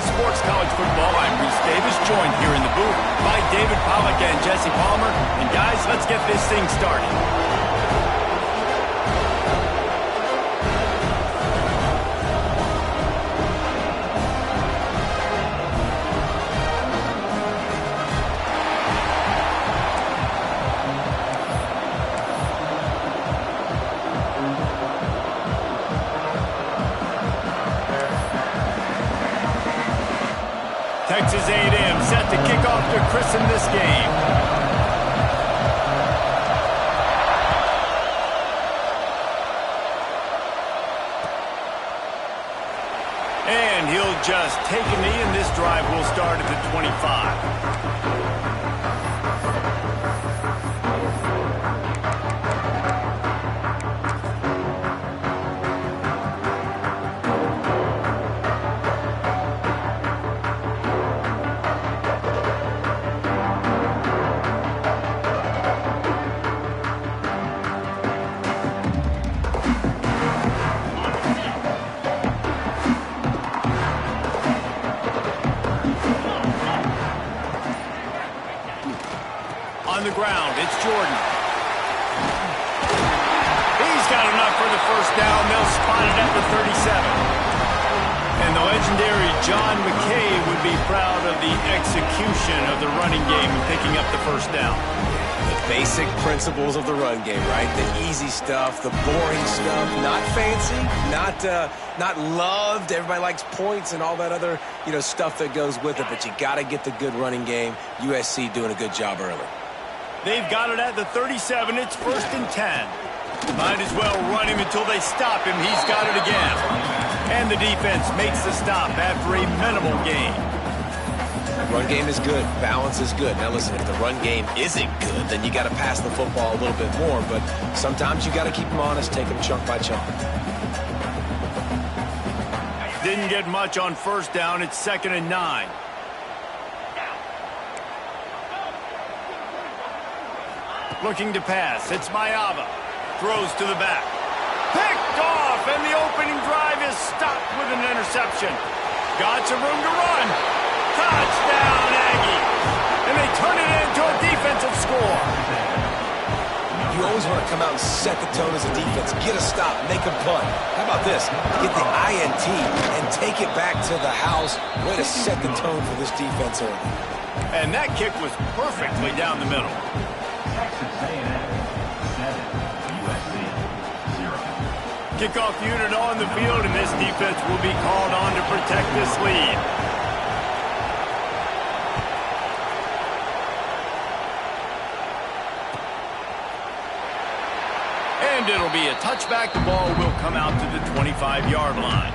Sports College Football. I'm Reese Davis, joined here in the booth by David Pollack and Jesse Palmer. And guys, let's get this thing started. Texas A&M set to kick off to christen this game. And he'll just take a knee, and this drive will start at the 25. On the ground, it's Jordan. He's got enough for the first down. They'll spot it at the 37. And the legendary John McKay would be proud of the execution of the running game and picking up the first down. The basic principles of the run game, right? The easy stuff, the boring stuff, not fancy, not loved. Everybody likes points and all that other, stuff that goes with it. But you got to get the good running game. USC doing a good job early. They've got it at the 37. It's 1st and 10. Might as well run him until they stop him. He's got it again. And the defense makes the stop after a minimal gain. Run game is good. Balance is good. Now listen, if the run game isn't good, then you got to pass the football a little bit more. But sometimes you got to keep them honest, take them chunk by chunk. Didn't get much on first down. It's 2nd and 9. Looking to pass. It's Mayava. Throws to the back. Picked off, and the opening drive is stopped with an interception. Got some room to run. Touchdown, Aggies. And they turn it into a defensive score. You always want to come out and set the tone as a defense. Get a stop, make a punt. How about this? Get the INT and take it back to the house. Way to set the tone for this defense early. And that kick was perfectly down the middle. Kickoff unit on the field, and this defense will be called on to protect this lead. And it'll be a touchback. The ball will come out to the 25-yard line.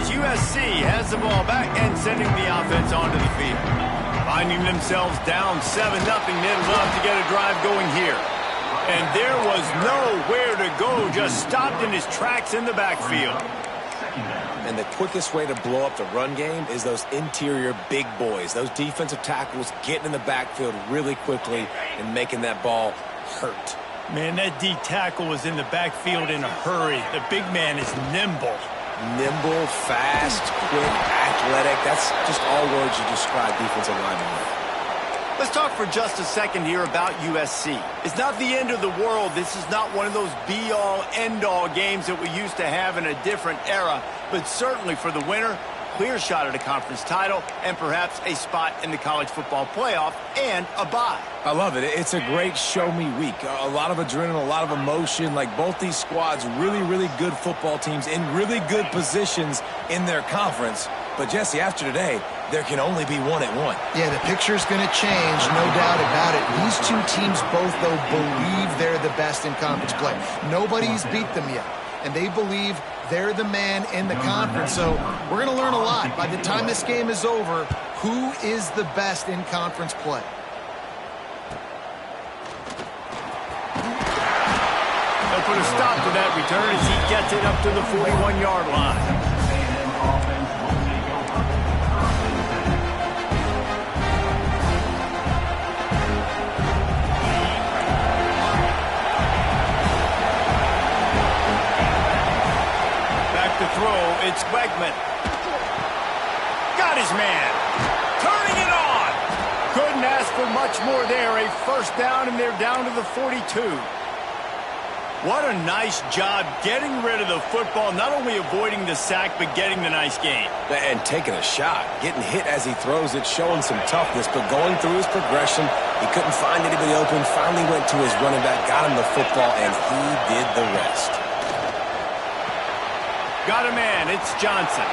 USC has the ball back and sending the offense onto the field. Finding themselves down 7-0, they'd love to get a drive going here. And there was nowhere to go, just stopped in his tracks in the backfield. And the quickest way to blow up the run game is those interior big boys, those defensive tackles getting in the backfield really quickly and making that ball hurt. Man, that D tackle was in the backfield in a hurry. The big man is nimble. Nimble, fast, quick, athletic. That's just all words you describe defensive linemen with. Let's talk for just a second here about USC. It's not the end of the world. This is not one of those be-all, end-all games that we used to have in a different era. But certainly for the winner, clear shot at a conference title and perhaps a spot in the college football playoff and a bye. I love it. It's a great show-me week. A lot of adrenaline, a lot of emotion. Like both these squads, really, really good football teams in really good positions in their conference. But, Jesse, after today, there can only be one at one. Yeah, the picture's going to change, no doubt about it. These two teams both, though, believe they're the best in conference play. Nobody's beat them yet, and they believe they're the man in the conference. So we're going to learn a lot. By the time this game is over, who is the best in conference play? They'll put a stop to that return as he gets it up to the 41-yard line. to throw. It's Wegman. Got his man. Turning it on. Couldn't ask for much more there. A first down, and they're down to the 42. What a nice job getting rid of the football, not only avoiding the sack, but getting the nice gain. And taking a shot. Getting hit as he throws it, showing some toughness, but going through his progression, he couldn't find anybody open, finally went to his running back, got him the football, and he did the rest. Got a man, it's Johnson.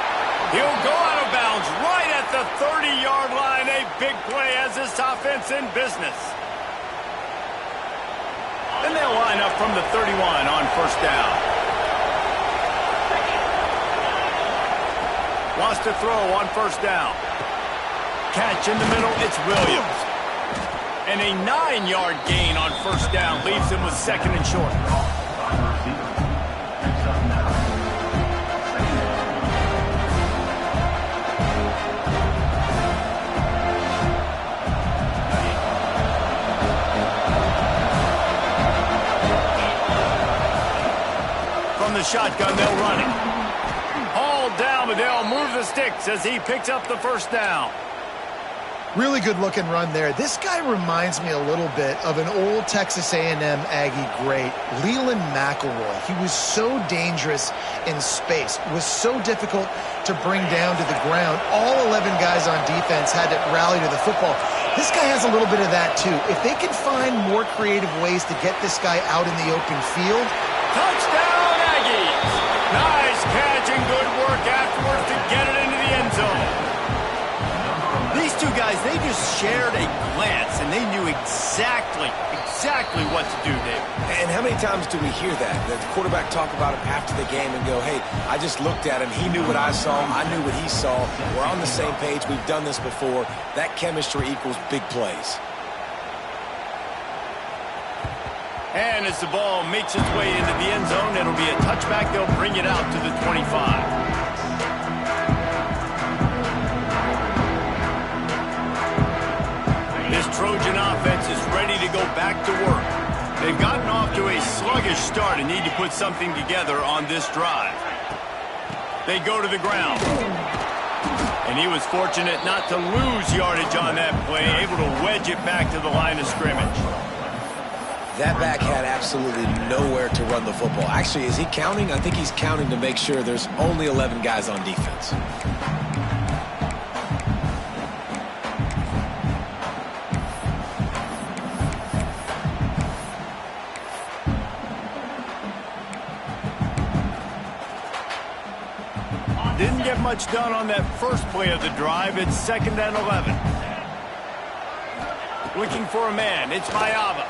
He'll go out of bounds right at the 30-yard line. A big play as this offense in business. And they'll line up from the 31 on first down. Wants to throw on first down. Catch in the middle, it's Williams. And a 9-yard gain on first down leaves him with second and short. The shotgun, they'll run it. Hauled down, but they'll move the sticks as he picks up the first down. Really good looking run there. This guy reminds me a little bit of an old Texas A&M Aggie great, Leland McElroy. He was so dangerous in space, was so difficult to bring down to the ground. All 11 guys on defense had to rally to the football. This guy has a little bit of that too. If they can find more creative ways to get this guy out in the open field. Touchdown! Nice catch and good work afterwards to get it into the end zone. These two guys, they just shared a glance, and they knew exactly what to do there. And how many times do we hear that? The quarterback talk about him after the game and go, hey, I just looked at him. He knew what I saw. I knew what he saw. We're on the same page. We've done this before. That chemistry equals big plays. And as the ball makes its way into the end zone, it'll be a touchback. They'll bring it out to the 25. This Trojan offense is ready to go back to work. They've gotten off to a sluggish start and need to put something together on this drive. They go to the ground. And he was fortunate not to lose yardage on that play, able to wedge it back to the line of scrimmage. That back had absolutely nowhere to run the football. Actually, is he counting? I think he's counting to make sure there's only 11 guys on defense. Didn't get much done on that first play of the drive. It's 2nd and 11. Looking for a man. It's Mayava.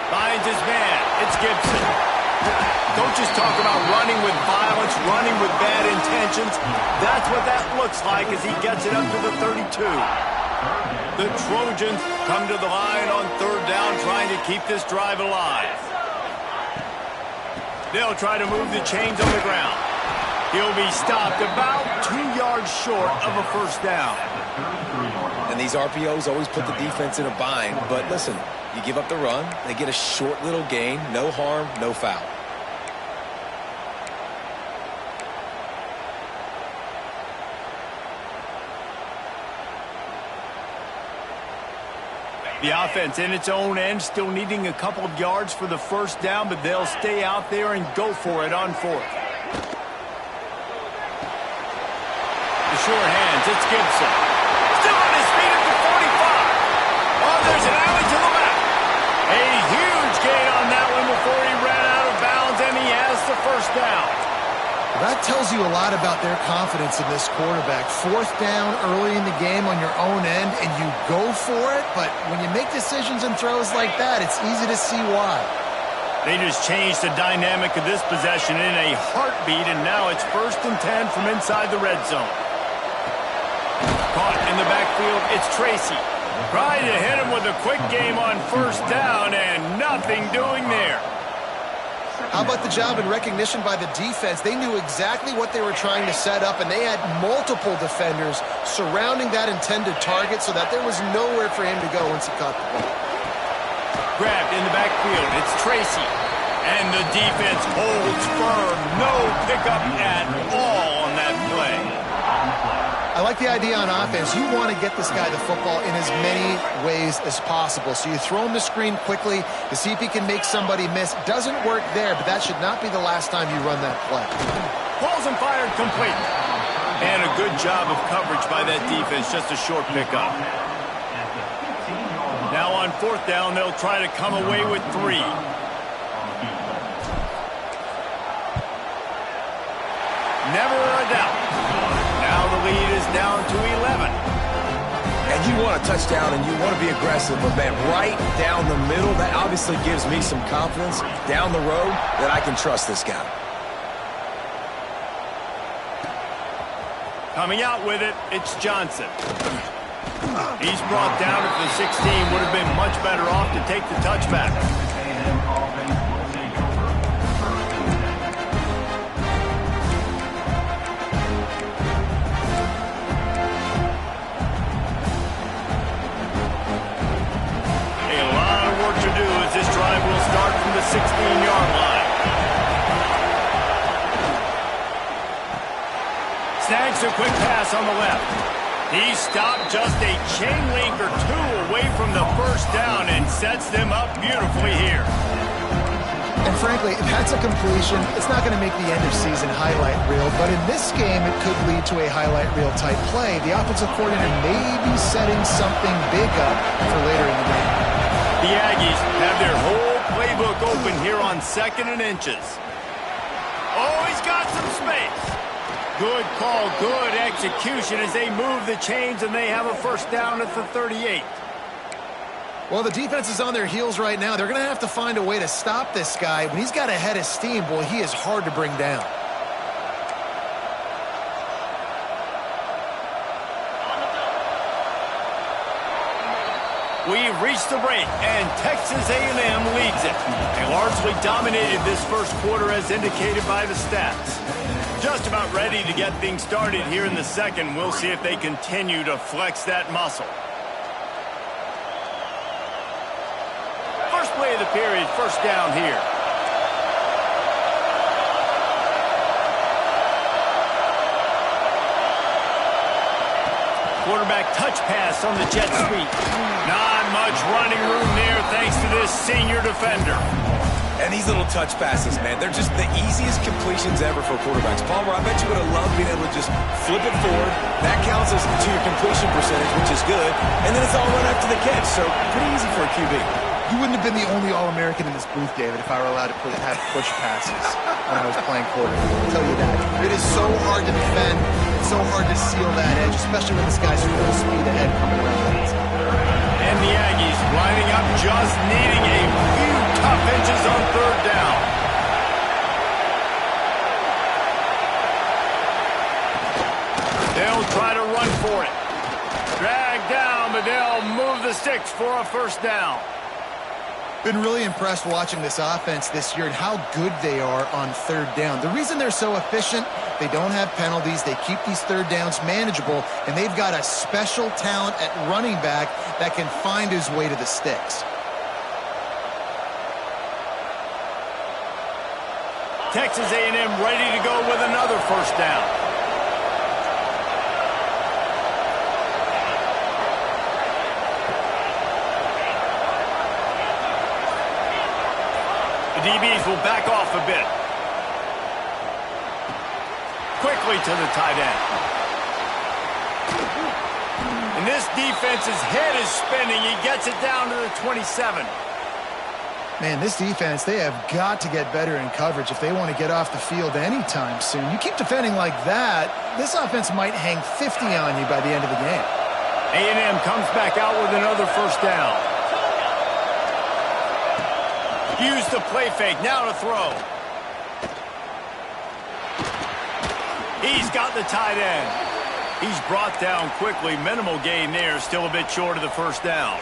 Finds his man. It's Gibson. Coaches talk about running with violence, running with bad intentions. That's what that looks like as he gets it up to the 32. The Trojans come to the line on third down, trying to keep this drive alive. They'll try to move the chains on the ground. He'll be stopped about 2 yards short of a first down. And these RPOs always put the defense in a bind. But listen, you give up the run, they get a short little gain, no harm, no foul. The offense in its own end, still needing a couple of yards for the first down, but they'll stay out there and go for it on fourth. The short hands, it's Gibson. Still on his feet at the 45. Oh, there's an alley to the left. A huge gain on that one before he ran out of bounds, and he has the first down. That tells you a lot about their confidence in this quarterback. Fourth down early in the game on your own end, and you go for it, but when you make decisions and throws like that, it's easy to see why. They just changed the dynamic of this possession in a heartbeat, and now it's 1st and 10 from inside the red zone. Caught in the backfield, it's Tracy. Trying to hit him with a quick game on first down, and nothing doing there. How about the job and recognition by the defense? They knew exactly what they were trying to set up, and they had multiple defenders surrounding that intended target so that there was nowhere for him to go once he caught the ball. Grabbed in the backfield. It's Tracy. And the defense holds firm. No pickup at all on that play. I like the idea on offense. You want to get this guy the football in as many ways as possible. So you throw him the screen quickly to see if he can make somebody miss. Doesn't work there, but that should not be the last time you run that play. Balls and fired complete. And a good job of coverage by that defense. Just a short pickup. Now on 4th down, they'll try to come away with 3. Never a doubt. Now the lead is down to 11. And you want a touchdown and you want to be aggressive, but man, right down the middle, that obviously gives me some confidence down the road that I can trust this guy. Coming out with it, it's Johnson. He's brought down at the 16. Would have been much better off to take the touchback. A lot of work to do as this drive will start from the 16-yard line. Snags a quick pass on the left. He stopped just a chain link or 2 away from the first down and sets them up beautifully here. And frankly, if that's a completion, it's not going to make the end of season highlight reel, but in this game, it could lead to a highlight reel type play. The offensive coordinator may be setting something big up for later in the game. The Aggies have their whole playbook open here on 2nd and inches. Oh, he's got some space. Good call, good execution as they move the chains and they have a first down at the 38. Well, the defense is on their heels right now. They're going to have to find a way to stop this guy. When he's got a head of steam, boy, he is hard to bring down. We've reached the break, and Texas A&M leads it. They largely dominated this first quarter as indicated by the stats. Just about ready to get things started here in the second. We'll see if they continue to flex that muscle. First play of the period, first down here. Quarterback touch pass on the jet sweep. Not much running room there thanks to this senior defender. And these little touch passes, man, they're just the easiest completions ever for quarterbacks. Palmer, I bet you would have loved being able to just flip it forward. That counts as to your completion percentage, which is good. And then it's all run after the catch, so pretty easy for a QB. You wouldn't have been the only All-American in this booth, David, if I were allowed to have push passes when I was playing quarterback. I'll tell you that. It is so hard to defend. It's so hard to seal that edge, especially when this guy's full speed ahead coming around the outside. And the Aggies lining up, just needing a few tough inches on 3rd down. They'll try to run for it. Drag down, but they'll move the sticks for a first down. Been really impressed watching this offense this year and how good they are on 3rd down. The reason they're so efficient, they don't have penalties, they keep these 3rd downs manageable, and they've got a special talent at running back that can find his way to the sticks. Texas A&M ready to go with another first down. The DBs will back off a bit. Quickly to the tight end. And this defense's head is spinning. He gets it down to the 27. Man, this defense, they have got to get better in coverage if they want to get off the field anytime soon. You keep defending like that, this offense might hang 50 on you by the end of the game. A&M comes back out with another first down. Use the play fake, now to throw. He's got the tight end. He's brought down quickly. Minimal gain there, still a bit short of the first down.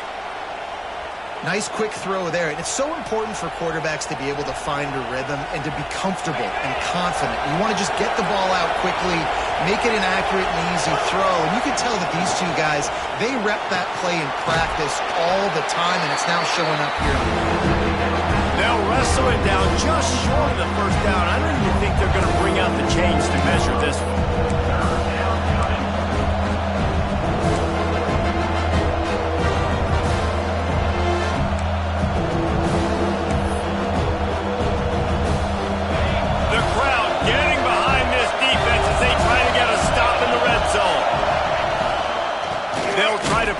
Nice quick throw there. And it's so important for quarterbacks to be able to find a rhythm and to be comfortable and confident. You want to just get the ball out quickly, make it an accurate and easy throw. And you can tell that these two guys, they rep that play in practice all the time, and it's now showing up here. They'll wrestle it down just short of the first down. I don't even think they're going to bring out the chains to measure this one.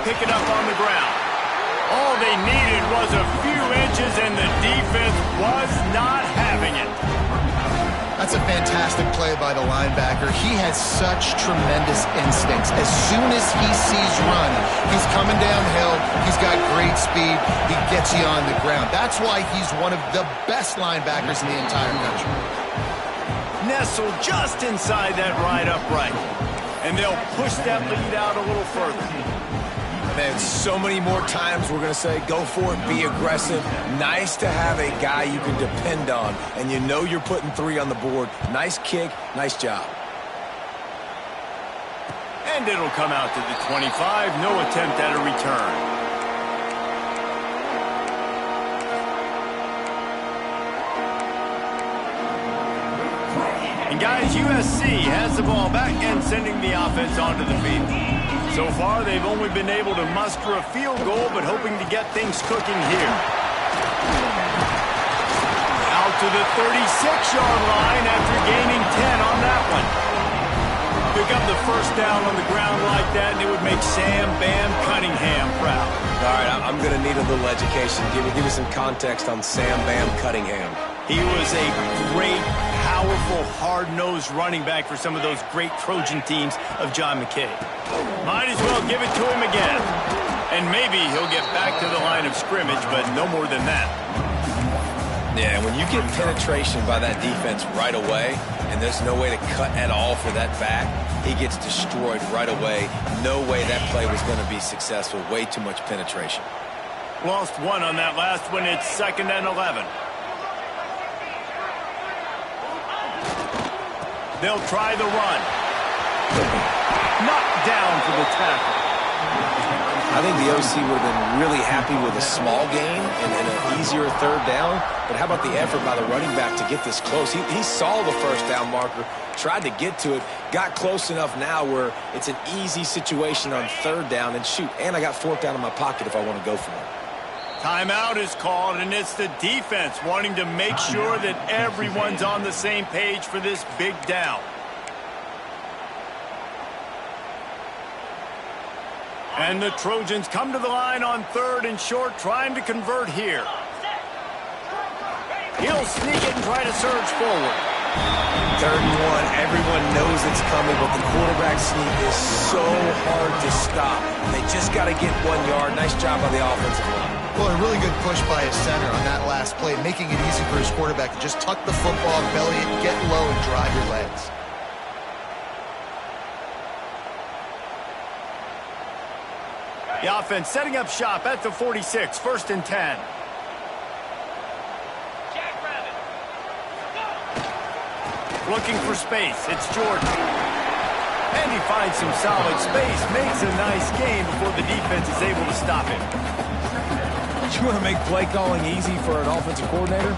Pick it up on the ground. All they needed was a few inches, and the defense was not having it. That's a fantastic play by the linebacker. He has such tremendous instincts. As soon as he sees run, he's coming downhill. He's got great speed. He gets you on the ground. That's why he's one of the best linebackers in the entire country. Nestled just inside that right upright. And they'll push that lead out a little further. Man, so many more times we're going to say, go for it, be aggressive. Nice to have a guy you can depend on, and you know you're putting 3 on the board. Nice kick, nice job. And it'll come out to the 25, no attempt at a return. And guys, USC has the ball back and sending the offense onto the field. So far, they've only been able to muster a field goal, but hoping to get things cooking here. Out to the 36-yard line after gaining 10 on that one. Pick up the first down on the ground like that, and it would make Sam Bam Cunningham proud. All right, I'm going to need a little education. Give me some context on Sam Bam Cunningham. He was a great, powerful, hard-nosed running back for some of those great Trojan teams of John McKay. Might as well give it to him again. And maybe he'll get back to the line of scrimmage, but no more than that. Yeah, when you get penetration by that defense right away, and there's no way to cut at all for that back, he gets destroyed right away. No way that play was going to be successful. Way too much penetration. Lost 1 on that last one. It's 2nd and 11. They'll try the run. Knocked down for the tackle. I think the OC would have been really happy with a small gain and an easier 3rd down. But how about the effort by the running back to get this close? He saw the first down marker, tried to get to it, got close enough now where it's an easy situation on 3rd down. And shoot, and I got 4th down in my pocket if I want to go for it. Timeout is called, and it's the defense wanting to make sure that everyone's on the same page for this big down. And the Trojans come to the line on 3rd and short, trying to convert here. He'll sneak it and try to surge forward. 3rd and 1, everyone knows it's coming, but the quarterback sneak is so hard to stop. They just got to get 1 yard. Nice job by the offensive line. Well, a really good push by his center on that last play, making it easy for his quarterback to just tuck the football, belly it, get low, and drive your legs. The offense setting up shop at the 46, 1st and 10. Looking for space, it's Jordan. And he finds some solid space, makes a nice gain before the defense is able to stop him. You want to make play calling easy for an offensive coordinator?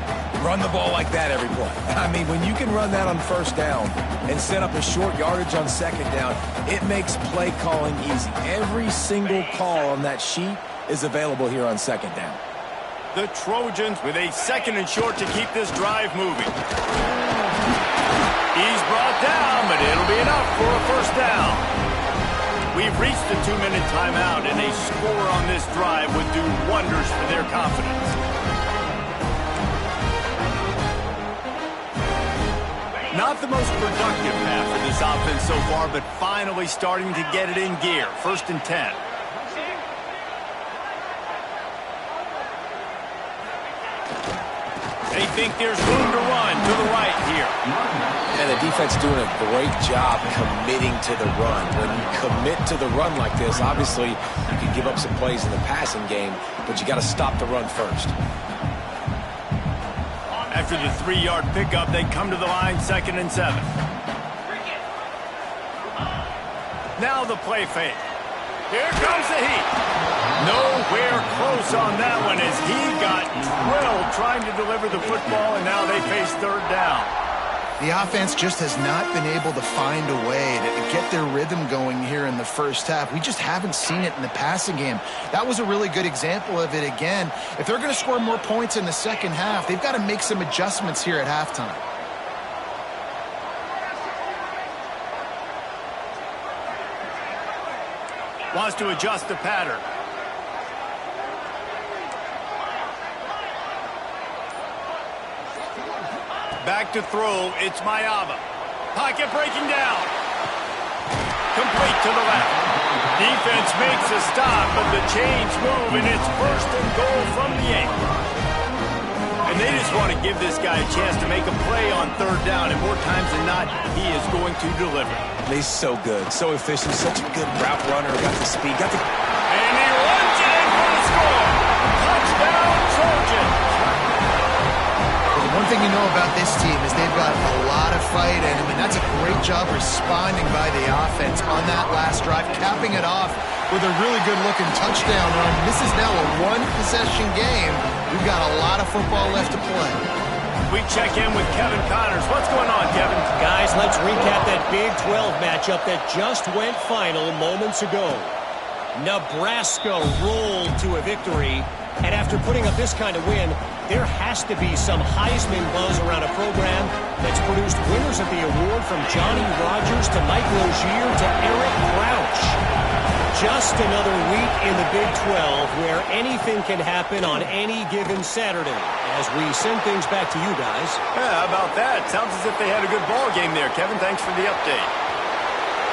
Run the ball like that every play. I mean, when you can run that on 1st down and set up a short yardage on 2nd down, it makes play calling easy. Every single call on that sheet is available here on 2nd down. The Trojans with a 2nd and short to keep this drive moving. He's brought down, but it'll be enough for a 1st down. We've reached the 2-minute timeout, and a score on this drive would do wonders for their confidence. Not the most productive half for this offense so far, but finally starting to get it in gear. 1st and 10. They think there's room to run. to the right here. And the defense doing a great job committing to the run. When you commit to the run like this, obviously you can give up some plays in the passing game, but you got to stop the run first. After the 3-yard pickup, they come to the line, 2nd and 7. Now the play fake. Here comes the heat. Nowhere close on that one as he got drilled trying to deliver the football, and now they face 3rd down. The offense just has not been able to find a way to get their rhythm going here in the first half. We just haven't seen it in the passing game. That was a really good example of it again. If they're going to score more points in the second half, they've got to make some adjustments here at halftime. Wants to adjust the pattern. Back to throw, it's Mayava. Pocket breaking down. Complete to the left. Defense makes a stop, but the chains move, and it's 1st and goal from the 8. And they just want to give this guy a chance to make a play on 3rd down, and more times than not, he is going to deliver. He's so good, so efficient, such a good route runner, got the speed, got the... And he runs it in for the score. Touchdown, Trojan. One thing you know about this team is they've got a lot of fight in them, and that's a great job responding by the offense on that last drive, capping it off with a really good-looking touchdown run. This is now a 1-possession game. We've got a lot of football left to play. We check in with Kevin Connors. What's going on, Kevin? Guys, let's recap that Big 12 matchup that just went final moments ago. Nebraska rolled to a victory, and after putting up this kind of win, there has to be some Heisman buzz around a program that's produced winners of the award from Johnny Rodgers to Mike Rozier to Eric Crouch. Just another week in the Big 12 where anything can happen on any given Saturday. As we send things back to you guys. Yeah, how about that? Sounds as if they had a good ball game there, Kevin. Thanks for the update.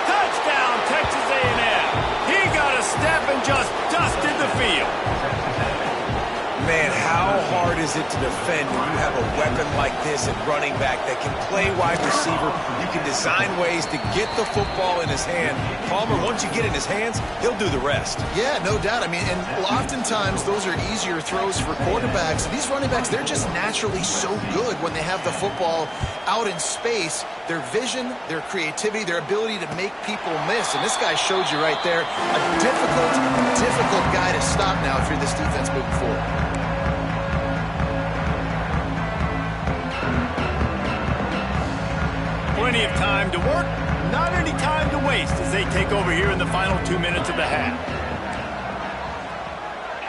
Touchdown, Texas A&M. He got a step and just dusted the field. Man, how hard is it to defend when you have a weapon like this at running back that can play wide receiver? You can design ways to get the football in his hand. Palmer, once you get in his hands, he'll do the rest. Yeah, no doubt. I mean, and oftentimes those are easier throws for quarterbacks. These running backs, they're just naturally so good when they have the football out in space. Their vision, their creativity, their ability to make people miss. And this guy showed you right there a difficult guy to stop now if you're this defense moving forward. Plenty of time to work, not any time to waste as they take over here in the final 2 minutes of the half.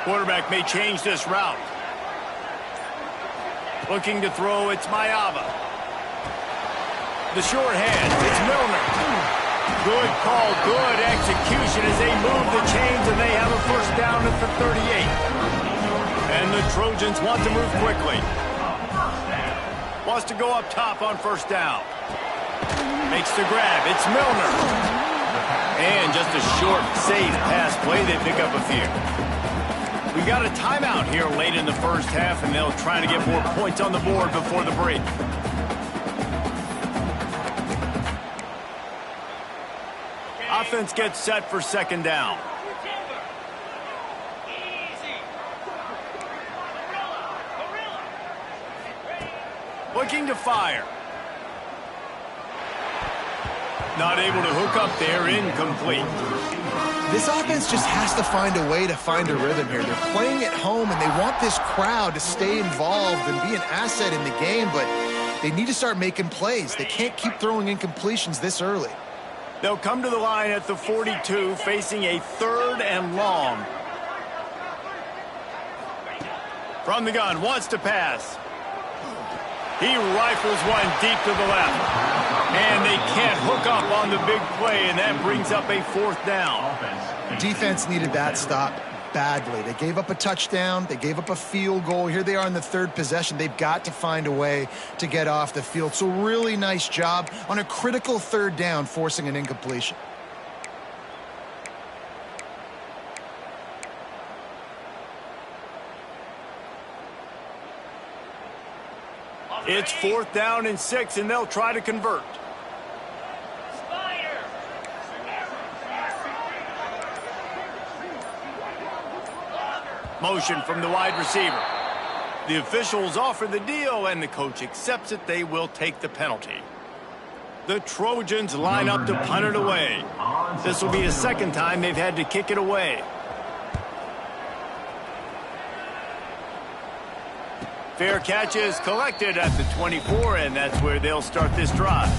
Quarterback may change this route. Looking to throw, it's Mayava. The short hand, it's Milner. Good call, good execution as they move the chains and they have a 1st down at the 38. And the Trojans want to move quickly. Wants to go up top on 1st down. Makes the grab. It. It's Milner. And just a short, safe pass play. They pick up a few. We got a timeout here late in the first half, and they'll try to get more points on the board before the break. Offense gets set for second down. Looking to fire. Not able to hook up there, incomplete. This offense just has to find a way to find a rhythm here. They're playing at home, and they want this crowd to stay involved and be an asset in the game, but they need to start making plays. They can't keep throwing incompletions this early. They'll come to the line at the 42, facing a 3rd and long. From the gun, wants to pass. He rifles one deep to the left. And they can't hook up on the big play, and that brings up a 4th down. Defense needed that stop badly. They gave up a touchdown. They gave up a field goal. Here they are in the 3rd possession. They've got to find a way to get off the field. So really nice job on a critical 3rd down, forcing an incompletion. It's 4th down and 6, and they'll try to convert. Motion from the wide receiver. The officials offer the deal, and the coach accepts it. They will take the penalty. The Trojans line up to punt it away. This will be the second time they've had to kick it away. Fair catch is collected at the 24, and that's where they'll start this drive.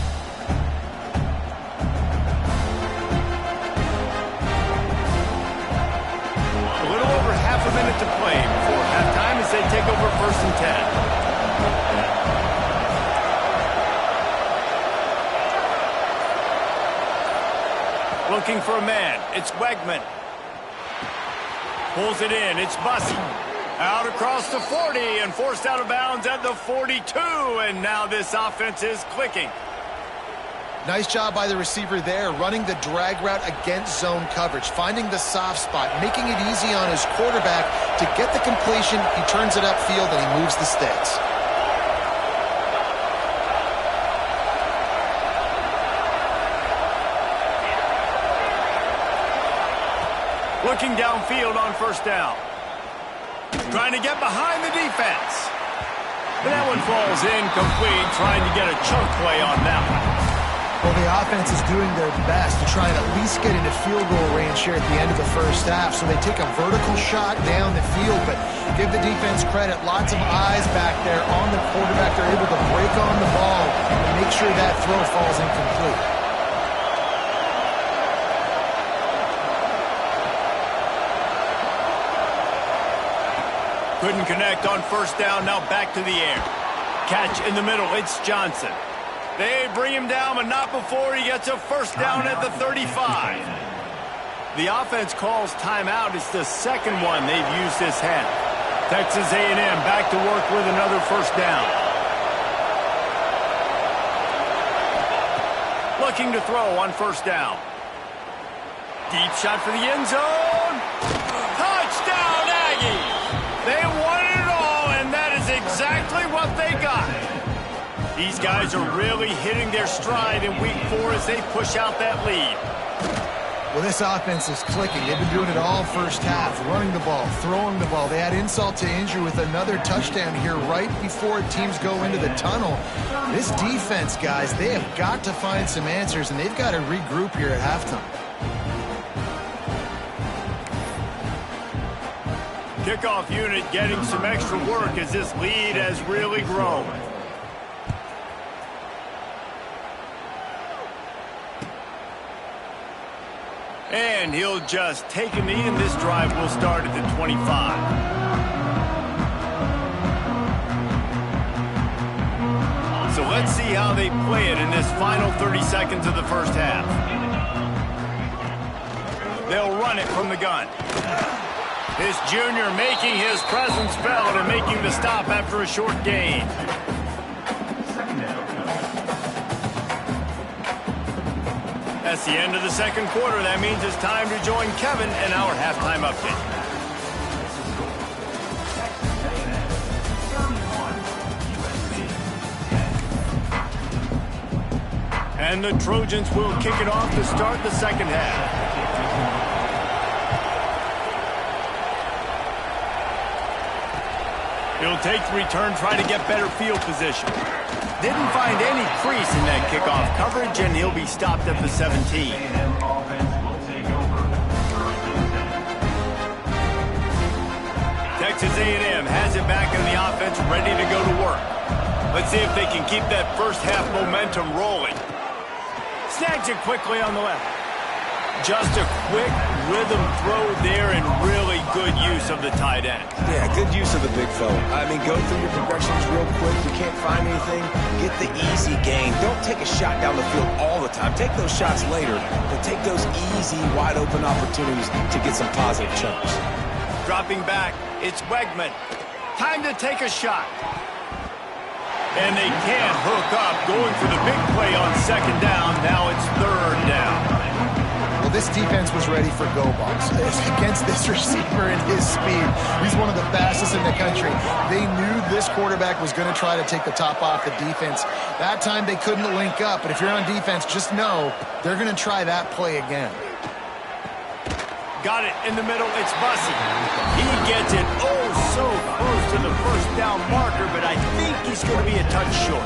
A little over half a minute to play before halftime as they take over 1st and 10. Looking for a man. It's Wegman. Pulls it in. It's Bussey. Out across the 40 and forced out of bounds at the 42. And now this offense is clicking. Nice job by the receiver there, running the drag route against zone coverage, finding the soft spot, making it easy on his quarterback to get the completion. He turns it upfield and he moves the sticks. Looking downfield on 1st down. Trying to get behind the defense. But that one falls incomplete, trying to get a chunk play on that one. Well, the offense is doing their best to try and at least get into field goal range here at the end of the 1st half. So they take a vertical shot down the field, but give the defense credit. Lots of eyes back there on the quarterback. They're able to break on the ball and make sure that throw falls incomplete. Couldn't connect on 1st down, now back to the air. Catch in the middle, it's Johnson. They bring him down, but not before he gets a 1st down at the 35. The offense calls timeout. It's the second one they've used this half. Texas A&M back to work with another 1st down. Looking to throw on 1st down. Deep shot for the end zone. Touchdown, Aggies! They wanted it all, and that is exactly what they got. These guys are really hitting their stride in week 4 as they push out that lead. Well, this offense is clicking. They've been doing it all 1st half, running the ball, throwing the ball. They had insult to injury with another touchdown here right before teams go into the tunnel. This defense, guys, they have got to find some answers, and they've got to regroup here at halftime. Kickoff unit getting some extra work as this lead has really grown. And he'll just take a knee, and this drive will start at the 25. So let's see how they play it in this final 30 seconds of the 1st half. They'll run it from the gun. This junior making his presence felt and making the stop after a short gain. That's the end of the 2nd quarter. That means it's time to join Kevin in our halftime update. And the Trojans will kick it off to start the 2nd half. He'll take the return, try to get better field position. Didn't find any crease in that kickoff coverage, and he'll be stopped at the 17. Texas A&M has it back in the offense, ready to go to work. Let's see if they can keep that 1st half momentum rolling. Snags it quickly on the left. Just a quick rhythm throw there and really good use of the tight end. Yeah, good use of the big fella. I mean, go through your progressions real quick. You can't find anything, get the easy gain. Don't take a shot down the field all the time. Take those shots later, but take those easy, wide-open opportunities to get some positive chunks. Dropping back, it's Wegman. Time to take a shot. And they can't hook up, going for the big play on 2nd down. Now it's 3rd down. Well, this defense was ready for go balls. Against this receiver and his speed, he's one of the fastest in the country. They knew this quarterback was going to try to take the top off the defense. That time they couldn't link up, but if you're on defense, just know they're going to try that play again. Got it in the middle. It's Bussy. He gets it so close to the first down marker, but I think he's going to be a touch short.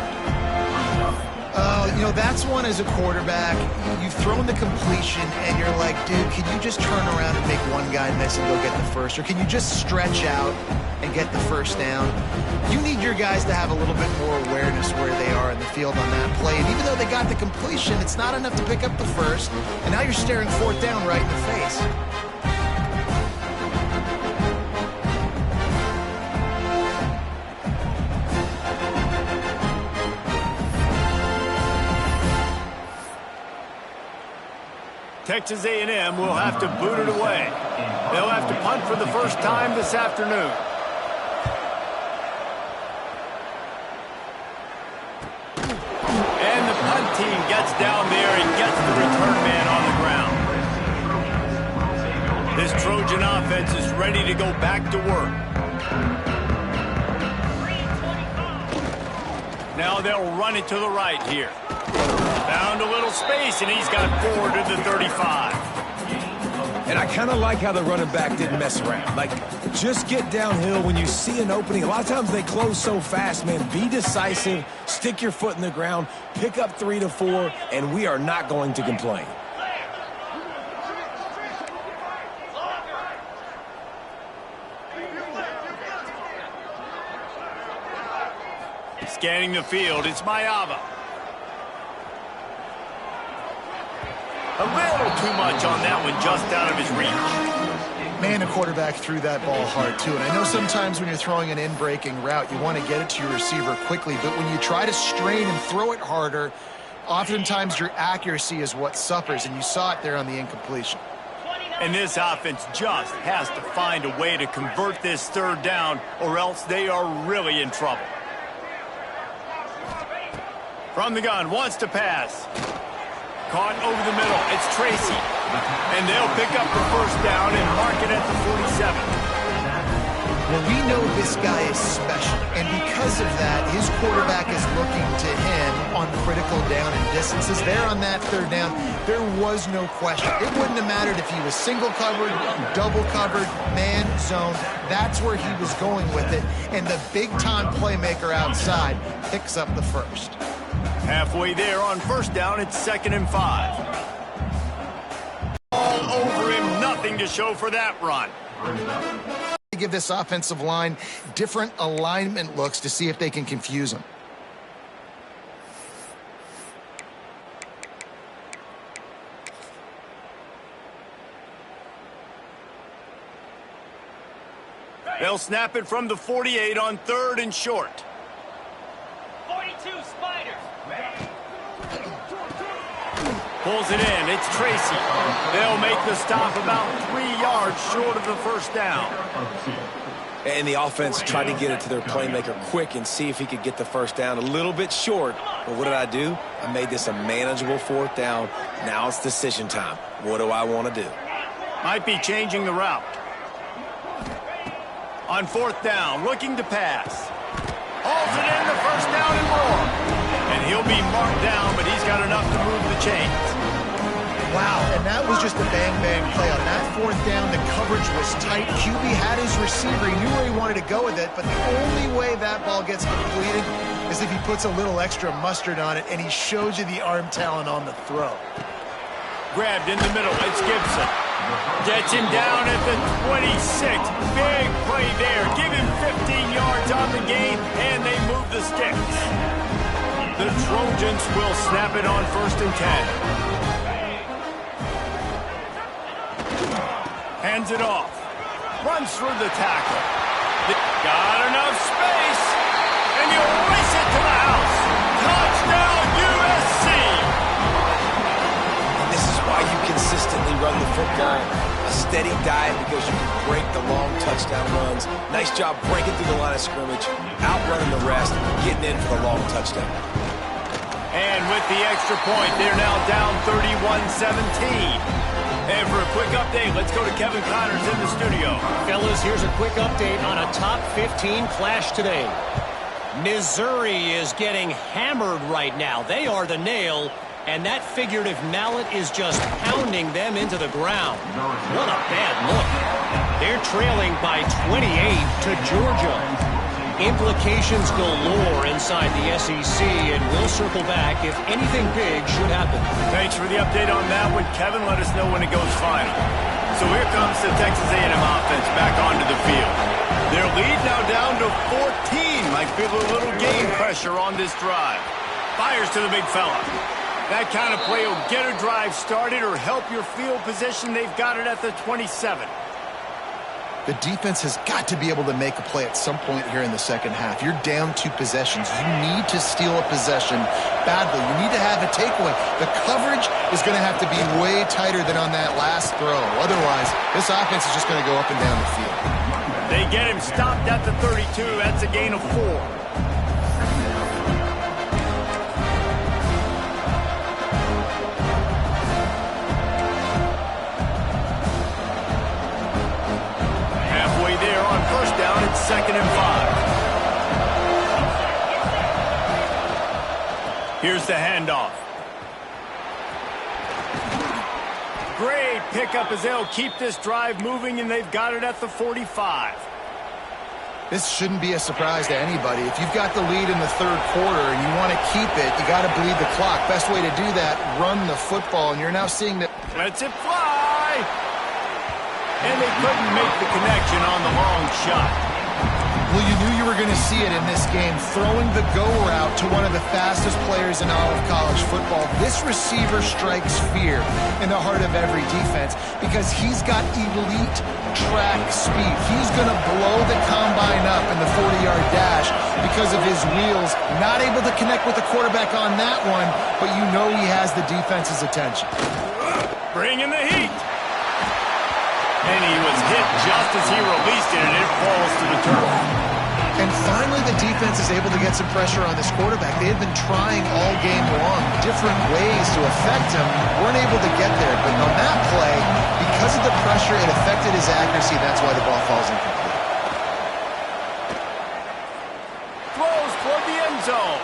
You know, that's one as a quarterback. You've thrown the completion, and you're like, dude, can you just turn around and make one guy miss and go get the first? Or can you just stretch out and get the first down? You need your guys to have a little bit more awareness where they are in the field on that play. And even though they got the completion, it's not enough to pick up the first. And now you're staring fourth down right in the face. Texas A&M will have to boot it away. They'll have to punt for the first time this afternoon. And the punt team gets down there and gets the return man on the ground. This Trojan offense is ready to go back to work. Now they'll run it to the right here. Found a little space, and he's got forward to the 35. And I kind of like how the running back didn't mess around. Like, just get downhill when you see an opening. A lot of times they close so fast, man. Be decisive, stick your foot in the ground, pick up 3 to 4, and we are not going to complain. Scanning the field, it's Mayava. A little too much on that one, just out of his reach. Man, a quarterback threw that ball hard, too. And I know sometimes when you're throwing an in-breaking route, you want to get it to your receiver quickly. But when you try to strain and throw it harder, oftentimes your accuracy is what suffers. And you saw it there on the incompletion. And this offense just has to find a way to convert this third down, or else they are really in trouble. From the gun, wants to pass. Caught over the middle. It's Tracy. And they'll pick up the first down and mark it at the 47. Well, we know this guy is special. And because of that, his quarterback is looking to him on critical down and distances. There on that third down, there was no question. It wouldn't have mattered if he was single covered, double covered, man, zone. That's where he was going with it. And the big-time playmaker outside picks up the first. Halfway there on first down, it's 2nd and 5. All over him, nothing to show for that run. Give this offensive line different alignment looks to see if they can confuse him. They'll snap it from the 48 on 3rd and short. 42 Spiders. Pulls it in. It's Tracy. They'll make the stop about 3 yards short of the first down. And the offense tried to get it to their playmaker quick and see if he could get the first down. A little bit short, but what did I do? I made this a manageable 4th down. Now it's decision time. What do I want to do? Might be changing the route. On 4th down, looking to pass. Hauls it in, the first down and more. And he'll be marked down, but he's got enough to move the chains. Wow, and that was just a bang-bang play. On that 4th down, the coverage was tight. QB had his receiver. He knew where he wanted to go with it, but the only way that ball gets completed is if he puts a little extra mustard on it, and he shows you the arm talent on the throw. Grabbed in the middle, it's Gibson. Gets him down at the 26. Big play there. Give him 15 yards on the game, and they move the sticks. The Trojans will snap it on 1st and 10. Hands it off. Runs through the tackle. Got enough space. And he'll race it to the house. Touchdown, USC. And this is why you consistently run the football. A steady diet because you can break the long touchdown runs. Nice job breaking through the line of scrimmage, outrunning the rest, getting in for the long touchdown. And with the extra point, they're now down 31-17. And for a quick update, let's go to Kevin Connors in the studio. Fellas, here's a quick update on a top 15 clash today. Missouri is getting hammered right now. They are the nail, and that figurative mallet is just pounding them into the ground. What a bad look. They're trailing by 28 to Georgia. Implications galore inside the SEC, and we'll circle back if anything big should happen. Thanks for the update on that one, Kevin. Let us know when it goes final. So here comes the Texas A&M offense back onto the field. Their lead now down to 14. Might feel a little game pressure on this drive. Fires to the big fella. That kind of play will get a drive started or help your field position. They've got it at the 27. The defense has got to be able to make a play at some point here in the second half. You're down 2 possessions. You need to steal a possession badly. You need to have a takeaway. The coverage is going to have to be way tighter than on that last throw. Otherwise, this offense is just going to go up and down the field. They get him stopped at the 32. That's a gain of 4. First down, it's 2nd and 5. Here's the handoff. Great pickup as they'll keep this drive moving, and they've got it at the 45. This shouldn't be a surprise to anybody. If you've got the lead in the third quarter and you want to keep it, you got to bleed the clock. Best way to do that, run the football, and you're now seeing that. Lets it fly! And they couldn't make the connection on the long shot. Well, you knew you were going to see it in this game. Throwing the go route to one of the fastest players in all of college football. This receiver strikes fear in the heart of every defense because he's got elite track speed. He's going to blow the combine up in the 40-yard dash because of his wheels. Not able to connect with the quarterback on that one, but you know he has the defense's attention. Bring in the heat. And he was hit just as he released it, and it falls to the turf. And finally, the defense is able to get some pressure on this quarterback. They had been trying all game long, different ways to affect him, weren't able to get there. But on that play, because of the pressure, it affected his accuracy. That's why the ball falls incomplete. Throws toward the end zone.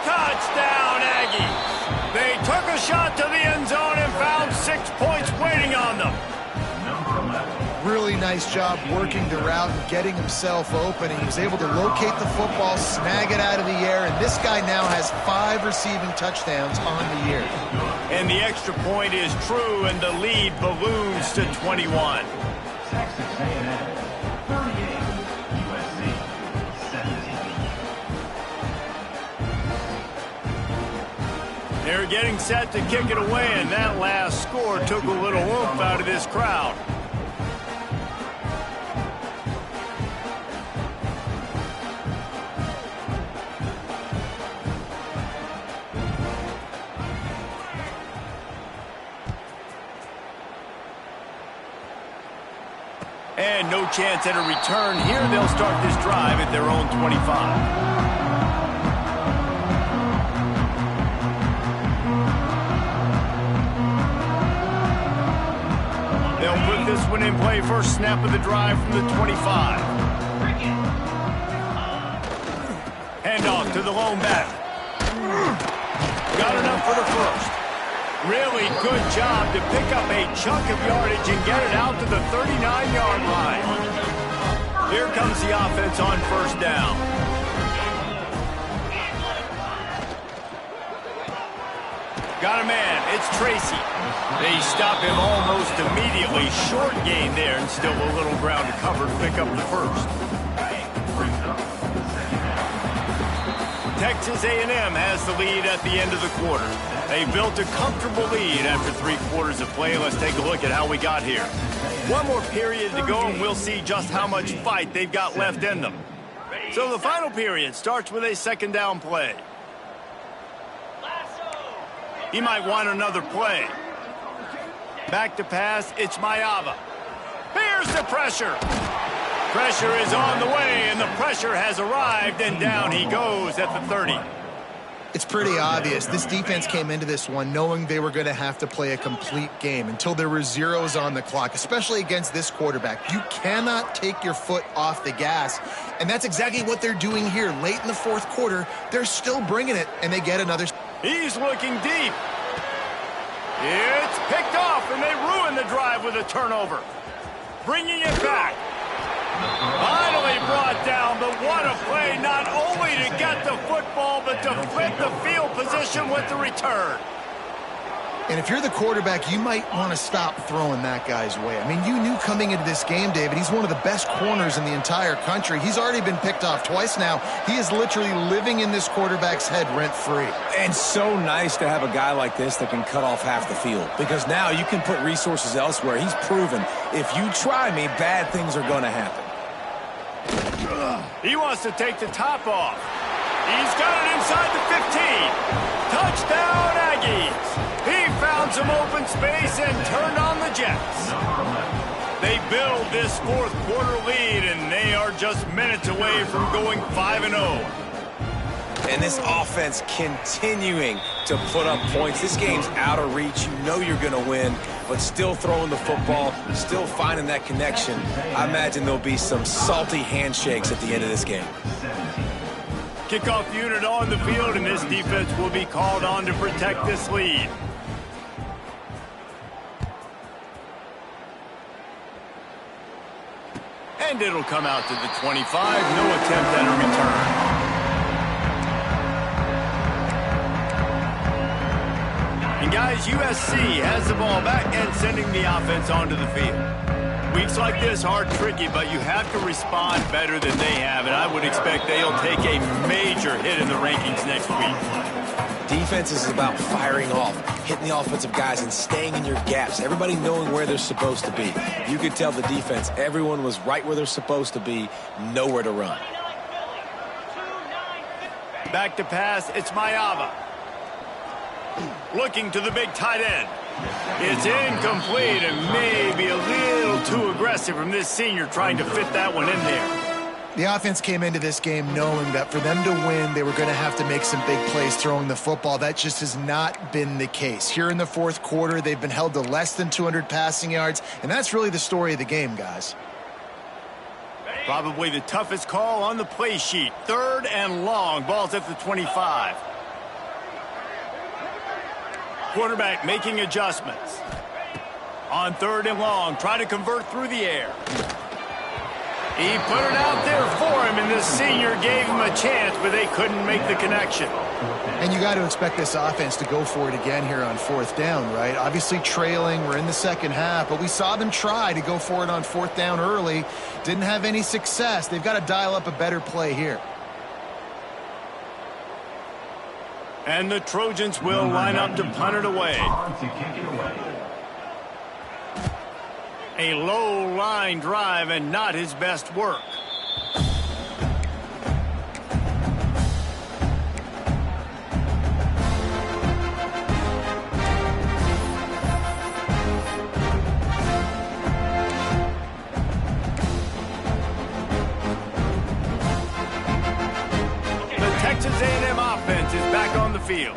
Touchdown, Aggies. They took a shot to the end zone and found 6 points waiting on them. Really nice job working the route and getting himself open. He was able to locate the football, snag it out of the air, and this guy now has 5 receiving touchdowns on the year. And the extra point is true, and the lead balloons to 21. Texas A&M 38, USC 17. They're getting set to kick it away, and that last score took a little oomph out of this crowd. And no chance at a return here. They'll start this drive at their own 25. They'll put this one in play. First snap of the drive from the 25. Handoff to the lone back. Got enough for the first. Really good job to pick up a chunk of yardage and get it out to the 39-yard line. Here comes the offense on first down. Got a man. It's Tracy. They stop him almost immediately. Short gain there, and still a little ground to cover to pick up the first. Texas A&M has the lead at the end of the quarter. They built a comfortable lead after 3 quarters of play. Let's take a look at how we got here. One more period to go, and we'll see just how much fight they've got left in them. So the final period starts with a second down play. He might want another play. Back to pass, it's Mayava. Here's the pressure. Pressure is on the way, and the pressure has arrived, and down he goes at the 30. It's pretty obvious. This defense came into this one knowing they were going to have to play a complete game until there were zeros on the clock, especially against this quarterback. You cannot take your foot off the gas, and that's exactly what they're doing here. Late in the fourth quarter, they're still bringing it, and they get another. He's looking deep. It's picked off, and they ruin the drive with a turnover. Bringing it back. Finally brought down, but what a play, not only to get the football, but to flip the field position with the return. And if you're the quarterback, you might want to stop throwing that guy's way. I mean, you knew coming into this game, David, he's one of the best corners in the entire country. He's already been picked off twice now. He is literally living in this quarterback's head rent-free. And so nice to have a guy like this that can cut off half the field, because now you can put resources elsewhere. He's proven if you try me, bad things are going to happen. He wants to take the top off. He's got it inside the 15. Touchdown, Aggies. He found some open space and turned on the Jets. They build this fourth quarter lead, and they are just minutes away from going 5-0. And this offense continuing to put up points. This game's out of reach. You know you're going to win, but still throwing the football, still finding that connection. I imagine there'll be some salty handshakes at the end of this game. Kickoff unit on the field, and this defense will be called on to protect this lead. And it'll come out to the 25. No attempt at a return. And guys, USC has the ball back and sending the offense onto the field. Weeks like this are tricky, but you have to respond better than they have, and I would expect they'll take a major hit in the rankings next week. Defense is about firing off, hitting the offensive guys, and staying in your gaps. Everybody knowing where they're supposed to be. You could tell the defense, everyone was right where they're supposed to be, nowhere to run. Back to pass, it's Mayava. Looking to the big tight end. It's incomplete and maybe a little too aggressive from this senior trying to fit that one in there. The offense came into this game knowing that for them to win, they were going to have to make some big plays throwing the football. That just has not been the case. Here in the fourth quarter, they've been held to less than 200 passing yards, and that's really the story of the game, guys. Probably the toughest call on the play sheet. 3rd and long. Ball's at the 25. Quarterback making adjustments. On 3rd and long, try to convert through the air. He put it out there for him, and the senior gave him a chance, but they couldn't make the connection. And you got to expect this offense to go for it again here on 4th down, right? Obviously trailing, we're in the second half, but we saw them try to go for it on 4th down early. Didn't have any success. They've got to dial up a better play here. And the Trojans will line up to punt it away. A low line drive and not his best work. The Texas A&M offense is back on the field.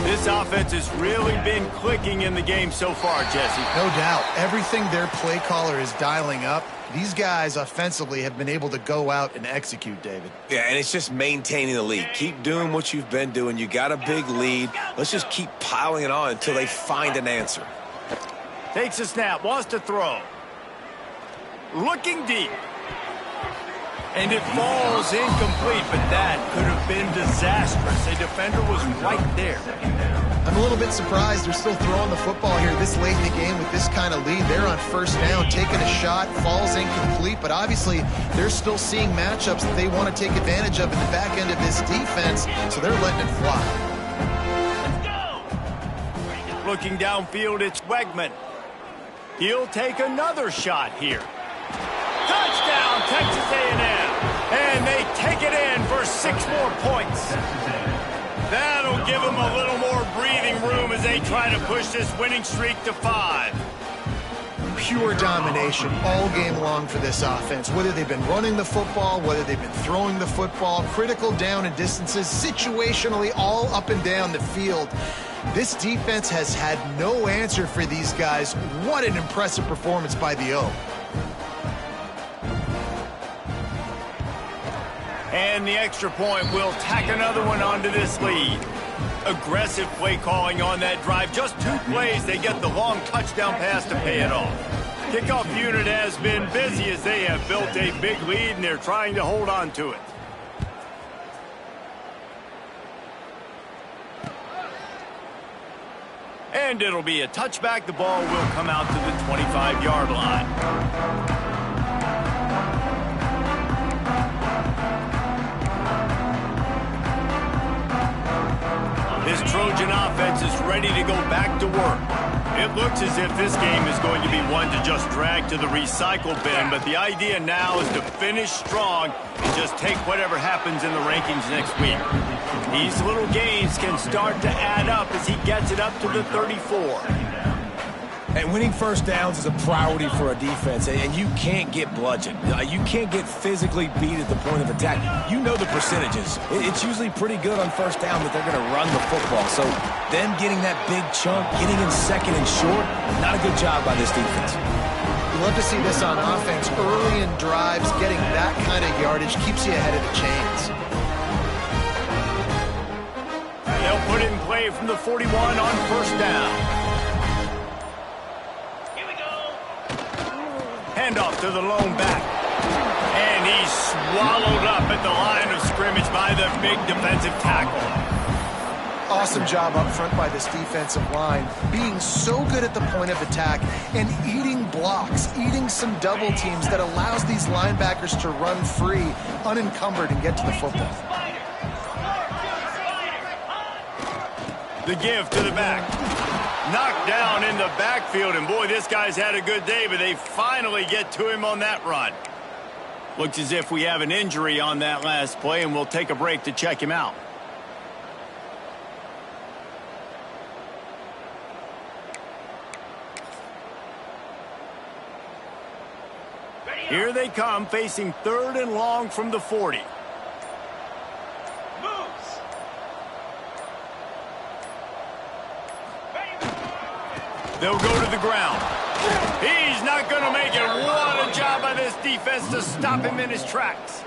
This offense has really been clicking in the game so far, Jesse. No doubt. Everything their play caller is dialing up, these guys offensively have been able to go out and execute, David. Yeah, and it's just maintaining the lead. Keep doing what you've been doing. You got a big lead. Let's just keep piling it on until they find an answer. Takes a snap, wants to throw. Looking deep. And it falls incomplete, but that could have been disastrous. A defender was right there. I'm a little bit surprised they're still throwing the football here this late in the game with this kind of lead. They're on 1st down, taking a shot, falls incomplete, but obviously they're still seeing matchups that they want to take advantage of in the back end of this defense, so they're letting it fly. Let's go. Looking downfield, it's Wegman. He'll take another shot here. Touchdown, Texas A&M. And they take it in for 6 more points. That'll give them a little more breathing room as they try to push this winning streak to 5. pure domination all game long for this offense. Whether they've been running the football, whether they've been throwing the football, critical down and distances, situationally all up and down the field. This defense has had no answer for these guys. What an impressive performance by the O. And the extra point will tack another one onto this lead. Aggressive play calling on that drive. Just 2 plays, they get the long touchdown pass to pay it off. Kickoff unit has been busy as they have built a big lead, and they're trying to hold on to it. And it'll be a touchback. The ball will come out to the 25-yard line. This Trojan offense is ready to go back to work. It looks as if this game is going to be one to just drag to the recycle bin, but the idea now is to finish strong and just take whatever happens in the rankings next week. These little gains can start to add up as he gets it up to the 34. And winning first downs is a priority for a defense, and you can't get bludgeoned. You can't get physically beat at the point of attack. You know the percentages. It's usually pretty good on first down that they're going to run the football. So them getting that big chunk, getting in second and short, not a good job by this defense. You love to see this on offense. Early in drives, getting that kind of yardage keeps you ahead of the chains. They'll put it in play from the 41 on first down. Handoff to the lone back. And he's swallowed up at the line of scrimmage by the big defensive tackle. Awesome job up front by this defensive line, being so good at the point of attack and eating blocks, eating some double teams that allows these linebackers to run free, unencumbered, and get to the football. The give to the back. Knocked down in the backfield, and boy, this guy's had a good day, but they finally get to him on that run. Looks as if we have an injury on that last play, and we'll take a break to check him out. Here they come, facing 3rd and long from the 40. They'll go to the ground. He's not going to make it. What a job by this defense to stop him in his tracks.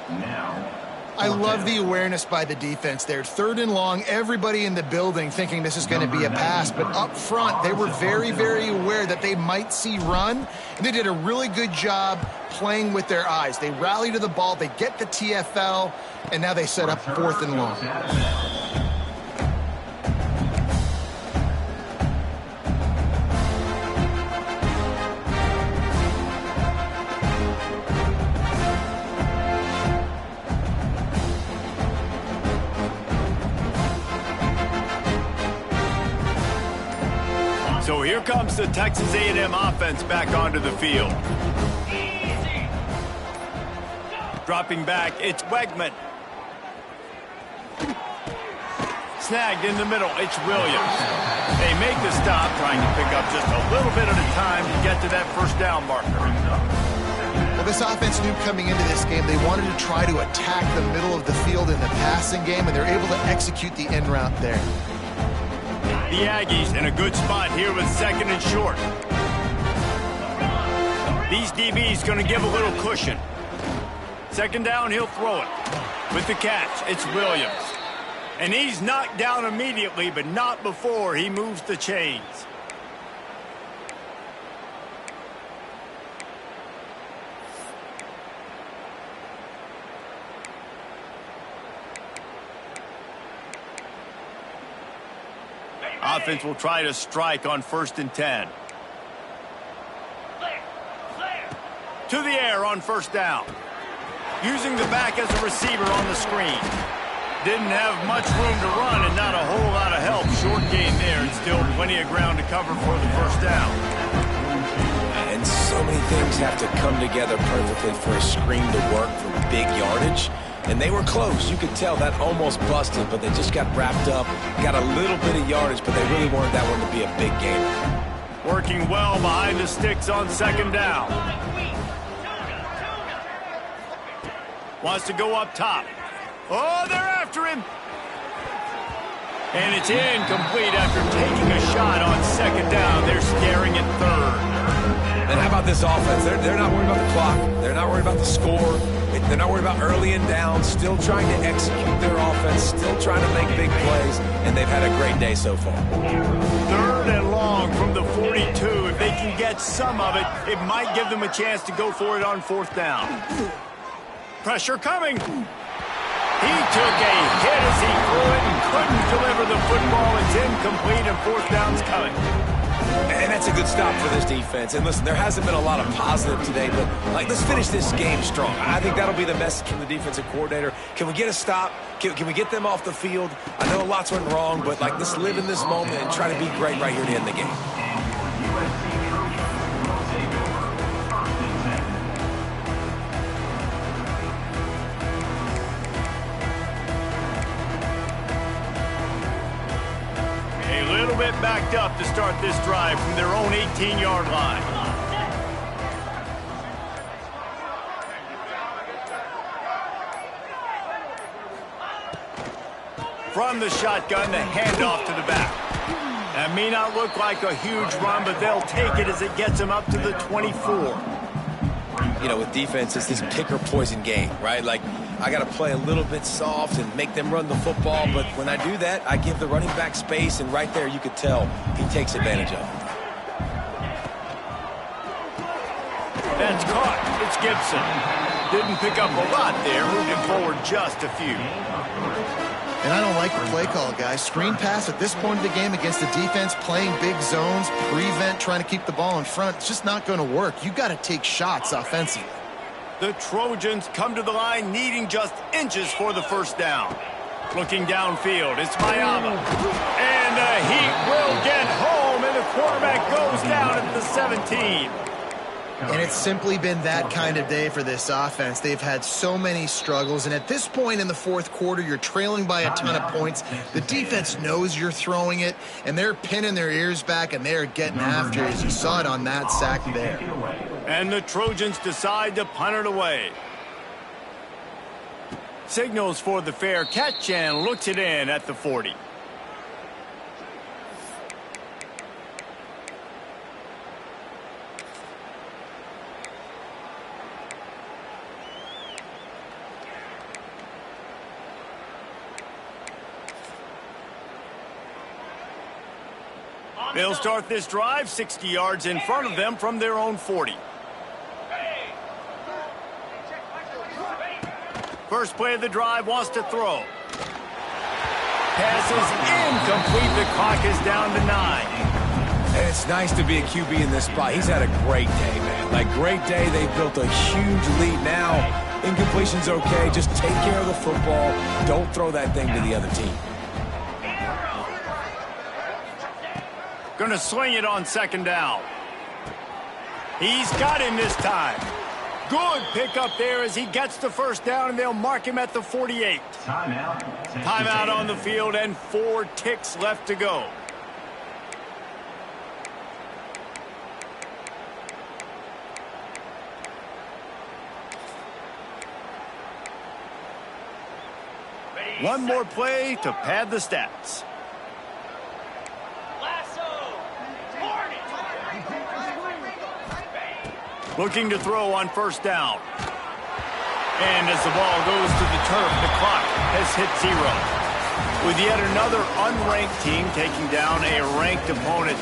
I love the awareness by the defense there. 3rd and long, everybody in the building thinking this is going to be a pass, but up front, they were very, very aware that they might see run, and they did a really good job playing with their eyes. They rally to the ball, they get the TFL, and now they set up 4th and long. So here comes the Texas A&M offense back onto the field. Dropping back, it's Wegman. Snagged in the middle, it's Williams. They make the stop, trying to pick up just a little bit at a time to get to that first down marker. Well, this offense knew coming into this game they wanted to try to attack the middle of the field in the passing game, and they're able to execute the in route there. The Aggies in a good spot here with 2nd and short. These DBs going to give a little cushion. 2nd down, he'll throw it. With the catch, it's Williams. And he's knocked down immediately, but not before he moves the chains. Offense will try to strike on 1st and 10. To the air on 1st down. Using the back as a receiver on the screen. Didn't have much room to run and not a whole lot of help. Short gain there and still plenty of ground to cover for the 1st down. And so many things have to come together perfectly for a screen to work for big yardage. And they were close. You could tell that almost busted, but they just got wrapped up, got a little bit of yardage, but they really wanted that one to be a big game. Working well behind the sticks on second down. Wants to go up top. Oh, they're after him. And it's incomplete after taking a shot on second down. They're staring at third. And how about this offense? They're not worried about the clock. They're not worried about the score. They're not worried about early and down. Still trying to execute their offense. Still trying to make big plays. And they've had a great day so far. Third and long from the 42. If they can get some of it, it might give them a chance to go for it on fourth down. Pressure coming. He took a hit as he threw it and couldn't deliver the football. It's incomplete and fourth down's coming. And that's a good stop for this defense. And listen, there hasn't been a lot of positive today, but let's finish this game strong. I think that'll be the message from the defensive coordinator. Can we get a stop? Can we get them off the field? I know lots went wrong, but let's live in this moment and try to be great right here to end the game. Backed up to start this drive from their own 18-yard line. From the shotgun, the handoff to the back. That may not look like a huge run, but they'll take it as it gets them up to the 24. You know, with defense, it's this pick-or-poison game, right? I got to play a little bit soft and make them run the football, but when I do that, I give the running back space, and right there you could tell he takes advantage of it. That's caught. It's Gibson. Didn't pick up a lot there, moving forward just a few. And I don't like the play call, guys. Screen pass at this point of the game against the defense, playing big zones, prevent, trying to keep the ball in front. It's just not going to work. You got to take shots offensively. The Trojans come to the line needing just inches for the first down. Looking downfield, it's Mayama. And the Heat will get home, and the quarterback goes down at the 17. And it's simply been that kind of day for this offense. They've had so many struggles, and at this point in the fourth quarter, you're trailing by a ton of points. The defense knows you're throwing it, and they're pinning their ears back, and they're getting after it, as you saw it on that sack there. And the Trojans decide to punt it away. Signals for the fair catch and looks it in at the 40. They'll start this drive 60 yards in front of them from their own 40. First play of the drive, wants to throw. Pass is incomplete. The clock is down to 9. And it's nice to be a QB in this spot. He's had a great day, man. Great day. They built a huge lead now. Incompletion's okay. Just take care of the football. Don't throw that thing to the other team. Going to swing it on second down. He's got him this time. Good pickup there as he gets the first down, and they'll mark him at the 48. Timeout on the field and 4 ticks left to go. One more play to pad the stats. Looking to throw on first down. And as the ball goes to the turf, the clock has hit 0. With yet another unranked team taking down a ranked opponent,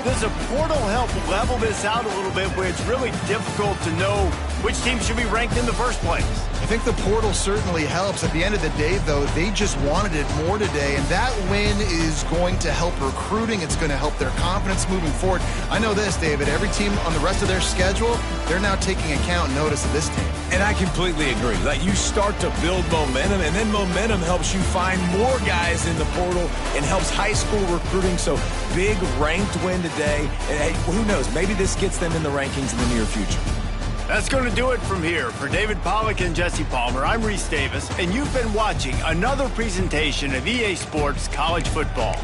does a portal help level this out a little bit where it's really difficult to know which team should be ranked in the first place? I think the portal certainly helps. At the end of the day, though, they just wanted it more today, and that win is going to help recruiting. It's going to help their confidence moving forward. I know this, David, every team on the rest of their schedule, they're now taking account and notice of this team. And I completely agree. You start to build momentum, and then momentum helps you find more guys in the portal and helps high school recruiting. So big ranked win today. And hey, who knows? Maybe this gets them in the rankings in the near future. That's going to do it from here. For David Pollack and Jesse Palmer, I'm Reese Davis, and you've been watching another presentation of EA Sports College Football.